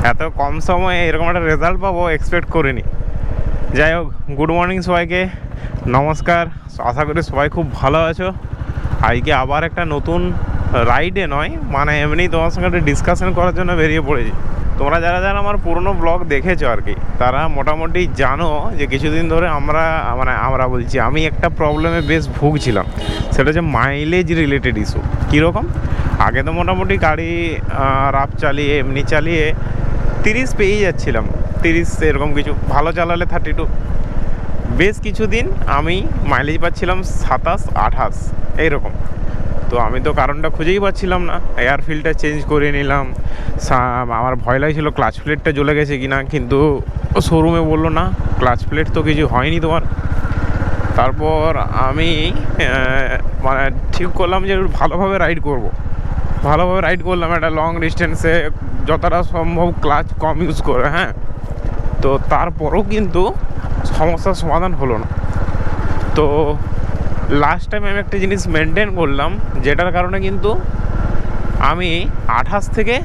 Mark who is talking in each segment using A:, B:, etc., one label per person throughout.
A: এত কম সময়ে এরকম একটা রেজাল্ট পাবো এক্সপেক্ট করিনি। যাই হোক, গুড মর্নিং সবাইকে, নমস্কার। আশা করি সবাই খুব ভালো আছো। আজকে আবার একটা নতুন রাইডে নয়, মানে এমনি তোমার সঙ্গে একটা ডিসকাশন করার জন্য বেরিয়ে পড়েছি। তোমরা যারা যারা আমার পুরনো ব্লগ দেখেছো আর কি, তারা মোটামুটি জানো যে কিছুদিন ধরে আমরা বলছি আমি একটা প্রবলেমে বেশ ভুগছিলাম। সেটা হচ্ছে মাইলেজ রিলেটেড ইস্যু। কীরকম? আগে তো মোটামুটি গাড়ি রাফ চালিয়ে এমনি চালিয়ে 30 পেয়েই যাচ্ছিলাম, 30 এরকম কিছু, ভালো চালালে 32। বেশ কিছুদিন আমি মাইলেজ পাচ্ছিলাম 27, 28 এইরকম। তো আমি তো কারণটা খুঁজেই পাচ্ছিলাম না। এয়ার ফিল্টার চেঞ্জ করে নিলাম, আমার ভয় লাগছিল ক্লাচ প্লেটটা জ্বলে গেছে কিনা, কিন্তু শোরুমে বললো না, ক্লাচ প্লেট তো কিছু হয়নি তোমার। তারপর আমি মানে ঠিক করলাম যে ভালোভাবে রাইড করব। ভালোভাবে রাইড করলাম একটা লং ডিস্টেন্সে, যতটা সম্ভব ক্লাচ কম ইউজ করে। হ্যাঁ, তো তারপরও কিন্তু সমস্যার সমাধান হলো না। তো লাস্ট টাইম আমি একটা জিনিস মেনটেন করলাম, যেটার কারণে কিন্তু আমি 28 থেকে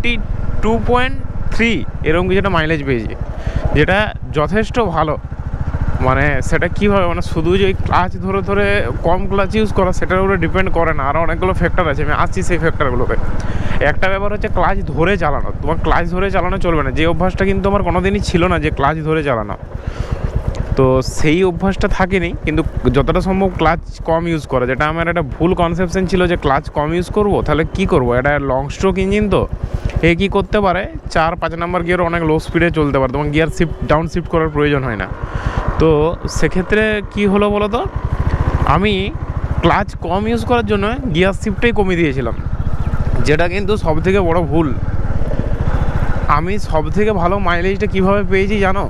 A: 32.3 এরকম কিছু একটা মাইলেজ পেয়েছি, যেটা যথেষ্ট ভালো। মানে সেটা কীভাবে, মানে শুধু যে ওই ক্লাচ ধরে ধরে কম ক্লাচ ইউজ করা সেটার উপরে ডিপেন্ড করে না, আরও অনেকগুলো ফ্যাক্টর আছে, আমি আসছি সেই ফ্যাক্টরগুলোতে। একটা ব্যাপার হচ্ছে ক্লাচ ধরে চালানো। তোমার ক্লাচ ধরে চালানো চলবে না, যে অভ্যাসটা কিন্তু আমার কোনোদিনই ছিল না যে ক্লাচ ধরে চালানো। তো সেই অভ্যাসটা থাকেনি, কিন্তু যতটা সম্ভব ক্লাচ কম ইউজ করা, যেটা আমার একটা ভুল কনসেপশন ছিল যে ক্লাচ কম ইউজ করবো, তাহলে কী করবো, এটা লং স্ট্রোক ইঞ্জিন তো এ কী করতে পারে, 4-5 নাম্বার গিয়ার অনেক লো স্পিডে চলতে পারে, তোমার গিয়ার ডাউন শিফট করার প্রয়োজন হয় না। তো সেক্ষেত্রে কি হলো বলো তো, আমি ক্লাচ কম ইউজ করার জন্য গিয়ার শিফটটাই কমিয়ে দিয়েছিলাম, যেটা কিন্তু সবথেকে বড় ভুল। আমি সবথেকে ভালো মাইলেজটা কীভাবে পেয়েছি জানো?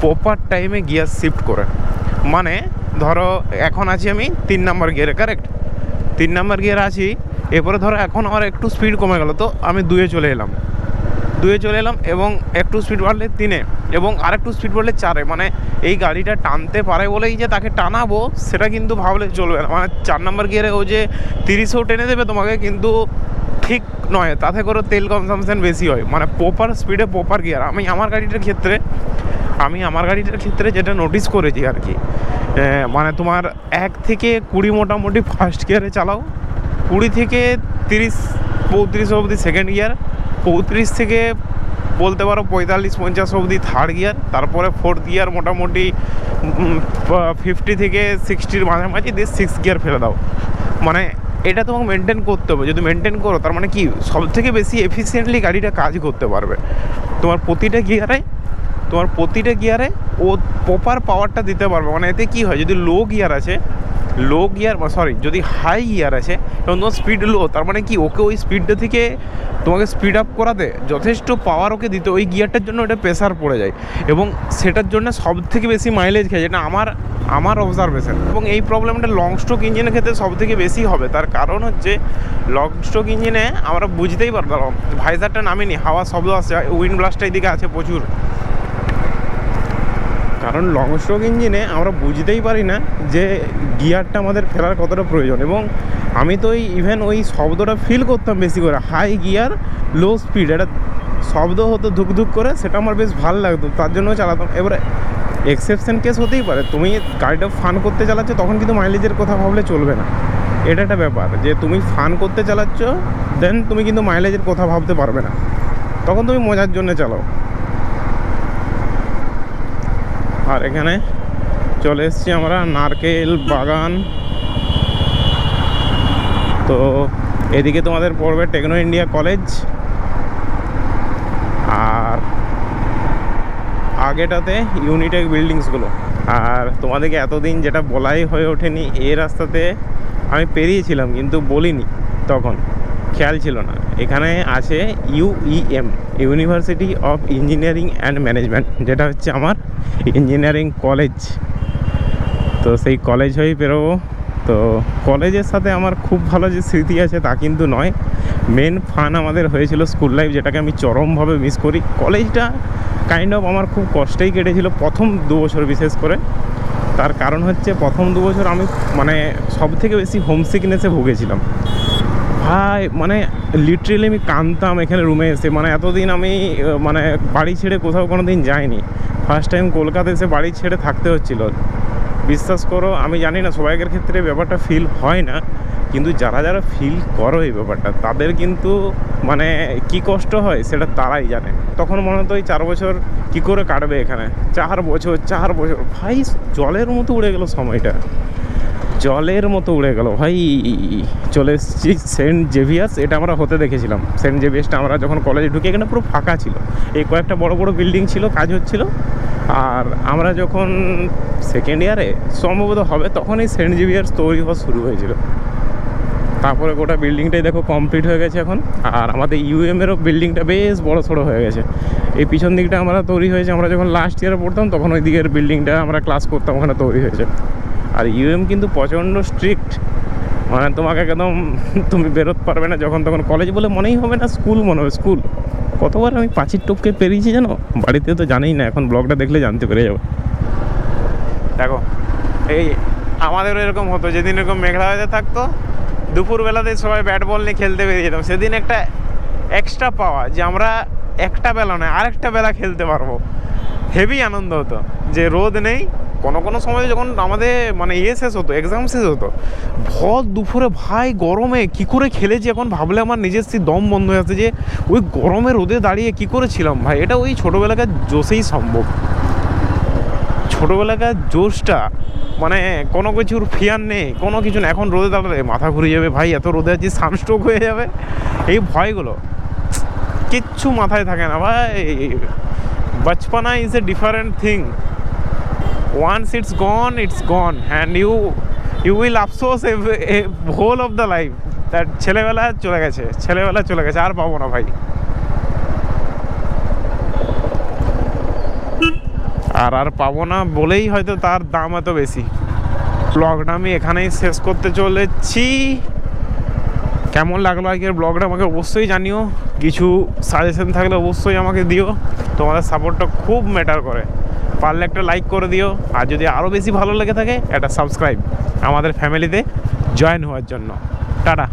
A: প্রপার টাইমে গিয়ার শিফট করে। মানে ধরো এখন আছি আমি 3 নাম্বার গিয়ারে, কারেক্ট 3 নাম্বার গিয়ারে আছি, এরপরে ধরো এখন আমার একটু স্পিড কমে গেল, তো আমি 2-এ চলে এলাম এবং একটু স্পিড বাড়লে 3-এ, এবং আরেকটু স্পিড বাড়লে 4-এ। মানে এই গাড়িটা টানতে পারে বলেই যে তাকে টানাবো সেটা কিন্তু ভাবলে চলবে না। মানে 4 নাম্বার গিয়ারে ও যে 30-এও টেনে দেবে তোমাকে, কিন্তু ঠিক নয়, তাতে করে তেল কনজামশন বেশি হয়। মানে প্রপার স্পিডে প্রপার গিয়ার। আমি আমার গাড়িটার ক্ষেত্রে যেটা নোটিস করেছি আর কি, মানে তোমার 1 থেকে 20 মোটামুটি ফার্স্ট গিয়ারে চালাও, 20 থেকে 30-35 অবধি সেকেন্ড গিয়ার, 35 থেকে বলতে পারো 45-50 অবধি থার্ড গিয়ার, তারপরে ফোর্থ গিয়ার মোটামুটি 50 থেকে 60-র মাঝামাঝি দিয়ে 6 গিয়ার ফেলে দাও। মানে এটা তোমাকে মেনটেন করতে হবে। যদি মেনটেন করো, তার মানে কি, সবথেকে বেশি এফিসিয়েন্টলি গাড়িটা কাজ করতে পারবে। তোমার প্রতিটা গিয়ারে ও প্রপার পাওয়ারটা দিতে পারবে। মানে এতে কি হয়, যদি যদি হাই গিয়ার আছে এবং তোমার স্পিড লো, তার মানে কি, ওকে ওই স্পিডটা থেকে তোমাকে স্পিড আপ করাতে যথেষ্ট পাওয়ার ওকে দিতে, ওই গিয়ারটার জন্য ওটা প্রেসার পড়ে যায় এবং সেটার জন্য সব থেকে বেশি মাইলেজ খায়, যেটা আমার অবজারভেশন। এবং এই প্রবলেমটা লং স্ট্রোক ইঞ্জিনের ক্ষেত্রে সব থেকে বেশি হবে। তার কারণ হচ্ছে লং স্ট্রোক ইঞ্জিনে আমরা বুঝতেই পারতাম, ভাইজারটা নামিনি, হাওয়া শব্দ আসছে, উইন্ড ব্লাস্টটা এদিকে আছে প্রচুর। কারণ লং স্ট্রোক ইঞ্জিনে আমরা বুঝতেই পারি না যে গিয়ারটা আমাদের ফেরার কতটা প্রয়োজন। এবং আমি তো ইভেন ওই শব্দটা ফিল করতাম বেশি করে, হাই গিয়ার লো স্পিড, একটা শব্দ হতো ধুক করে, সেটা আমার বেশ ভালো লাগতো, তার জন্য চালাতাম। এবারে এক্সেপশন কেস হতেই পারে, তুমি গাড়িটা ফান করতে চালাচ্ছ, তখন কিন্তু মাইলেজের কথা ভাবলে চলবে না। এটা একটা ব্যাপার যে তুমি ফান করতে চালাচ্ছ, দেন তুমি কিন্তু মাইলেজের কথা ভাবতে পারবে না, তখন তুমি মজার জন্য চালাও। আর এখানে চলে এসেছি আমরা নারকেল বাগান। তো এদিকে তোমাদের পড়বে টেকনো ইন্ডিয়া কলেজ, আর আগেটাতে ইউনিটেক বিল্ডিংসগুলো। আর তোমাদেরকে এতদিন যেটা বলাই হয়ে ওঠেনি, এই রাস্তাতে আমি পেরিয়েছিলাম কিন্তু বলিনি, তখন খেয়াল ছিল না। এখানে আছে UEM, university of engineering and management, যেটা হচ্ছে আমার ইঞ্জিনিয়ারিং কলেজ। তো সেই কলেজ হয়েই পেরোবো। তো কলেজের সাথে আমার খুব ভালো যে স্মৃতি আছে তা কিন্তু নয়, মেন ফান আমাদের হয়েছিল স্কুল লাইফ, যেটাকে আমি চরমভাবে মিস করি। কলেজটা কাইন্ড অফ আমার খুব কষ্টেই কেটেছিল প্রথম 2 বছর বিশেষ করে। তার কারণ হচ্ছে প্রথম 2 বছর আমি মানে সব থেকে বেশি হোমসিকনেসে ভুগেছিলাম। ভাই মানে লিটারেলি আমি কাঁদতাম এখানে রুমে এসে। মানে এতদিন আমি মানে বাড়ি ছেড়ে কোথাও কোনো দিন যাইনি, ফার্স্ট টাইম কলকাতা এসে বাড়ি ছেড়ে থাকতে হচ্ছিল। বিশ্বাস করো, আমি জানি না সবাইকার ক্ষেত্রে ব্যাপারটা ফিল হয় না, কিন্তু যারা যারা ফিল করো এই ব্যাপারটা তাদের কিন্তু মানে কি কষ্ট হয় সেটা তারাই জানে। তখন মনে হতো এই 4 বছর কী করে কাটবে এখানে, 4 বছর ভাই জলের মতো উড়ে গেল সময়টা, জলের মতো উড়ে গেল ভাই। চলে এসেছি সেন্ট জেভিয়ার্স, এটা আমরা হতে দেখেছিলাম। সেন্ট জেভিয়ার্সটা আমরা যখন কলেজে ঢুকে এখানে পুরো ফাঁকা ছিল, এই কয়েকটা বড় বড় বিল্ডিং ছিল, কাজ হচ্ছিল। আর আমরা যখন সেকেন্ড ইয়ারে সম্ভবত হবে তখন এই সেন্ট জেভিয়ার্স তৈরি হওয়া শুরু হয়েছিল। তারপরে গোটা বিল্ডিংটাই দেখো কমপ্লিট হয়ে গেছে এখন। আর আমাদের ইউএমেরও বিল্ডিংটা বেশ বড় সড়ো হয়ে গেছে। এই পিছন দিকটা আমরা তৈরি হয়েছে, আমরা যখন লাস্ট ইয়ারে পড়তাম তখন ওই দিকের বিল্ডিংটা আমরা ক্লাস করতাম, ওখানে তৈরি হয়েছে। আর ইউএম কিন্তু প্রচণ্ড স্ট্রিক্ট, মানে তোমাকে একদম তুমি বেরোতে পারবে না যখন তখন। কলেজ বলে মনেই হবে না, স্কুল মনে হবে স্কুল। কতবার আমি পাঁচির টপকে পেরিয়েছি জানো, বাড়িতে তো জানেই না, এখন ব্লগটা দেখলে জানতে পেরে যাবো। দেখো এই আমাদেরও এরকম হতো, যেদিন এরকম মেঘলা হয়ে থাকতো দুপুরবেলাতে সবাই ব্যাট বল নিয়ে খেলতে বেরিয়ে যেতাম। সেদিন একটা এক্সট্রা পাওয়া যে আমরা একটা বেলা নয় আরেকটা বেলা খেলতে পারবো, হেভি আনন্দ হতো যে রোদ নেই। কোনো সময় যখন আমাদের মানে শেষ হতো, এক্সাম শেষ হতো, ভর দুপুরে ভাই গরমে কি করে খেলেছি এখন ভাবলে আমার নিজের সেই দম বন্ধ হয়ে আসছে যে ওই গরমে রোদে দাঁড়িয়ে কি করেছিলাম ভাই। এটা ওই ছোটোবেলাকার জোশেই সম্ভব, ছোটোবেলাকার জোশটা, মানে কোনো কিছুর ফিয়ার নেই, কোনো কিছু না। এখন রোদে দাঁড়ালে মাথা ঘুরে যাবে ভাই, এত রোদে আছি সানস্ট্রোক হয়ে যাবে, এই ভয়গুলো কিচ্ছু মাথায় থাকে না ভাই। Bachpana is a different thing, once it's gone and you will afsoos a whole of the life that ছেলেবেলা চলে গেছে আর পাবো না ভাই। আর পাবো না বলেই হয়তো তার দাম এত বেশি। ব্লগটা আমি এখানেই শেষ করতে চলেছি। কেমন লাগলো আজকের ব্লগটা আমাকে অবশ্যই জানিও, কিছু সাজেশন থাকলে অবশ্যই আমাকে দিও, তোমাদের সাপোর্টটা খুব ম্যাটার করে। পারলে একটা লাইক করে দিও, আর যদি আরও বেশি ভালো লেগে থাকে একটা সাবস্ক্রাইব আমাদের ফ্যামিলিতে জয়েন হওয়ার জন্য। টাটা।